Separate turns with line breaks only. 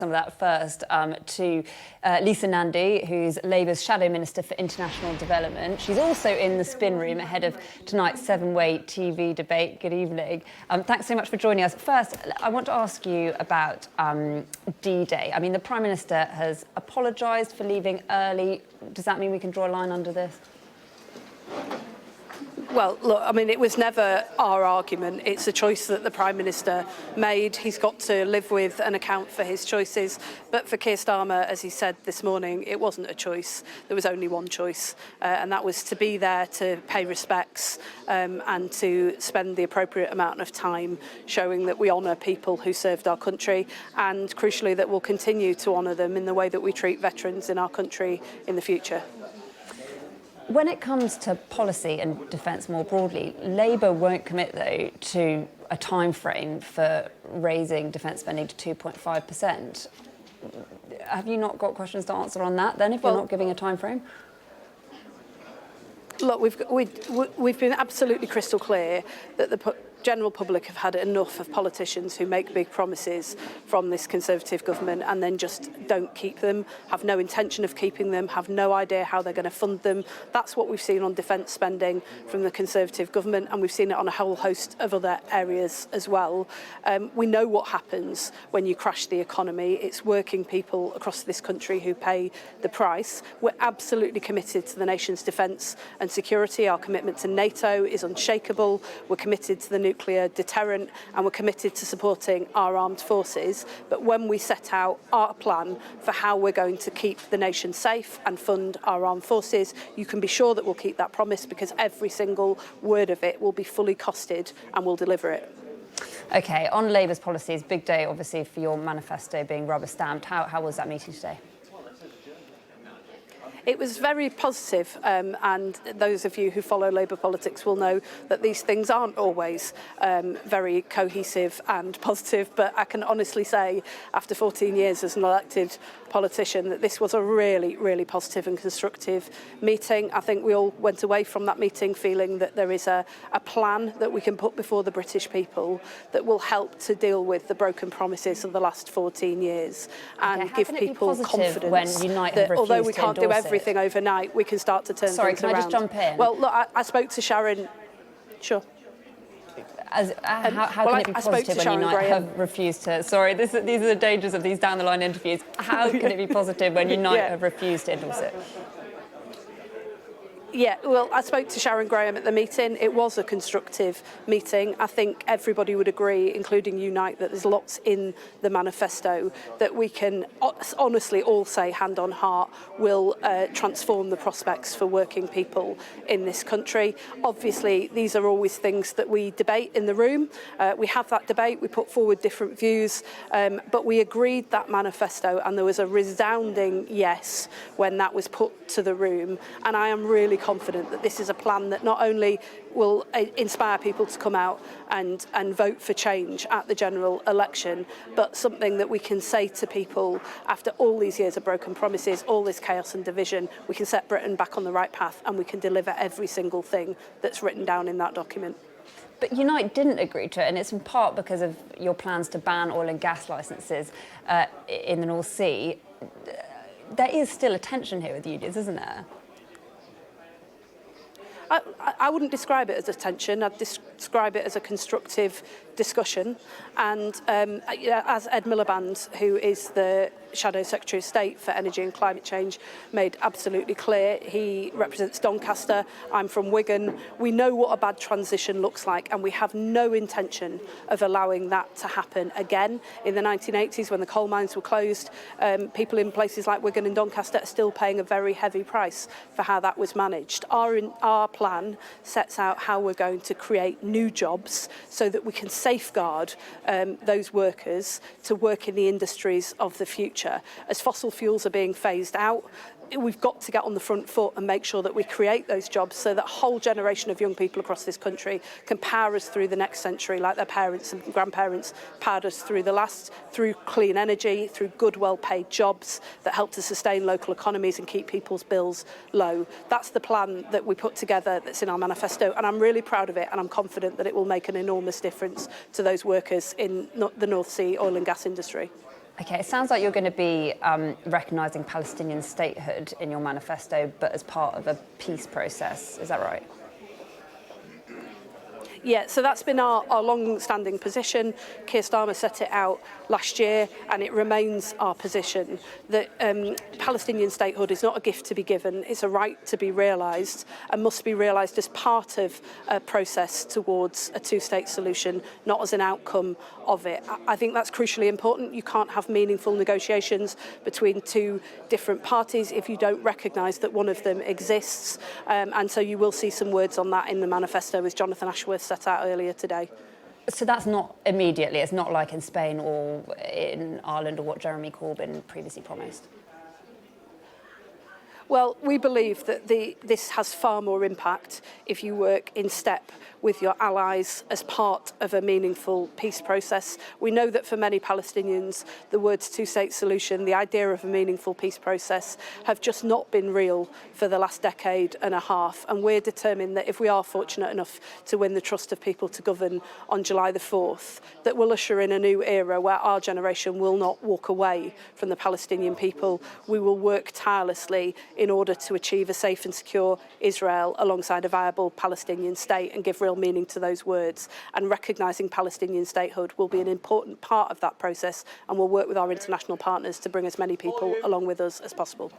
Some of that first to Lisa Nandy, who's Labour's Shadow Minister for International Development. She's also in the spin room ahead of tonight's seven-way TV debate. Good evening. Thanks so much for joining us. First, I want to ask you about D-Day. I mean, the Prime Minister has apologised for leaving early. Does that mean we can draw a line under this?
Well, look, I mean, it was never our argument. It's a choice that the Prime Minister made. He's got to live with and account for his choices. But for Keir Starmer, as he said this morning, it wasn't a choice. There was only one choice, and that was to be there to pay respects and to spend the appropriate amount of time showing that we honour people who served our country and, crucially, that we'll continue to honour them in the way that we treat veterans in our country in the future.
When it comes to policy and defence more broadly, Labour won't commit, though, to a time frame for raising defence spending to 2.5%. Have you not got questions to answer on that, then, if you're not giving a time frame?
Look, we've been absolutely crystal clear that the general public have had enough of politicians who make big promises from this Conservative government and then just don't keep them, have no intention of keeping them, have no idea how they're going to fund them. That's what we've seen on defence spending from the Conservative government, and we've seen it on a whole host of other areas as well. We know what happens when you crash the economy. It's working people across this country who pay the price. We're absolutely committed to the nation's defence and security. Our commitment to NATO is unshakable. We're committed to the nuclear deterrent, and we're committed to supporting our armed forces. But when we set out our plan for how we're going to keep the nation safe and fund our armed forces, you can be sure that we'll keep that promise, because every single word of it will be fully costed and we'll deliver it.
OK, on Labour's policies, big day, obviously, for your manifesto being rubber-stamped. How was that meeting today?
It was very positive, and those of you who follow Labour politics will know that these things aren't always very cohesive and positive, but I can honestly say, after 14 years as an elected politician, that this was a really, really positive and constructive meeting. I think we all went away from that meeting feeling that there is a plan that we can put before the British people that will help to deal with the broken promises of the last 14 years and give people confidence that although we can't do everything overnight, we can start to turn things around.
Sorry, can I just jump in?
Well, look, I spoke to Sharon. Sure.
How can it be positive when Unite have refused to... Sorry, these are the dangers of these down-the-line interviews. How can it be positive when Unite have refused to endorse it?
Yeah, well, I spoke to Sharon Graham at the meeting. It was a constructive meeting. I think everybody would agree, including Unite, that there's lots in the manifesto that we can honestly all say, hand on heart, will transform the prospects for working people in this country. Obviously, these are always things that we debate in the room. We have that debate, we put forward different views, but we agreed that manifesto, and there was a resounding yes when that was put to the room. And I am really confident that this is a plan that not only will inspire people to come out and vote for change at the general election, but something that we can say to people after all these years of broken promises, all this chaos and division, we can set Britain back on the right path and we can deliver every single thing that's written down in that document.
But Unite didn't agree to it, and it's in part because of your plans to ban oil and gas licences in the North Sea. There is still a tension here with unions, isn't there?
I wouldn't describe it as a tension. I'd describe it as a constructive discussion. And as Ed Miliband, who is the Shadow Secretary of State for Energy and Climate Change, made absolutely clear, he represents Doncaster, I'm from Wigan. We know what a bad transition looks like, and we have no intention of allowing that to happen again. In the 1980s, when the coal mines were closed, people in places like Wigan and Doncaster are still paying a very heavy price for how that was managed. Our plan sets out how we're going to create new jobs so that we can safeguard those workers to work in the industries of the future. As fossil fuels are being phased out, we've got to get on the front foot and make sure that we create those jobs so that a whole generation of young people across this country can power us through the next century like their parents and grandparents powered us through the last, through clean energy, through good, well-paid jobs that help to sustain local economies and keep people's bills low. That's the plan that we put together that's in our manifesto, and I'm really proud of it, and I'm confident that it will make an enormous difference to those workers in the North Sea oil and gas industry.
Okay, it sounds like you're going to be recognising Palestinian statehood in your manifesto, but as part of a peace process. Is that right?
Yeah, so that's been our long-standing position. Keir Starmer set it out last year, and it remains our position that Palestinian statehood is not a gift to be given, it's a right to be realised and must be realised as part of a process towards a two-state solution, not as an outcome of it. I think that's crucially important. You can't have meaningful negotiations between two different parties if you don't recognise that one of them exists, and so you will see some words on that in the manifesto, as Jonathan Ashworth set out earlier today.
So that's not immediately, it's not like in Spain or in Ireland or what Jeremy Corbyn previously promised?
Well, we believe that this has far more impact if you work in step with your allies as part of a meaningful peace process. We know that for many Palestinians, the words two-state solution, the idea of a meaningful peace process, have just not been real for the last decade and a half. And we're determined that if we are fortunate enough to win the trust of people to govern on July the 4th, that will usher in a new era where our generation will not walk away from the Palestinian people. We will work tirelessly in order to achieve a safe and secure Israel alongside a viable Palestinian state and give real meaning to those words. And recognising Palestinian statehood will be an important part of that process, and we'll work with our international partners to bring as many people along with us as possible.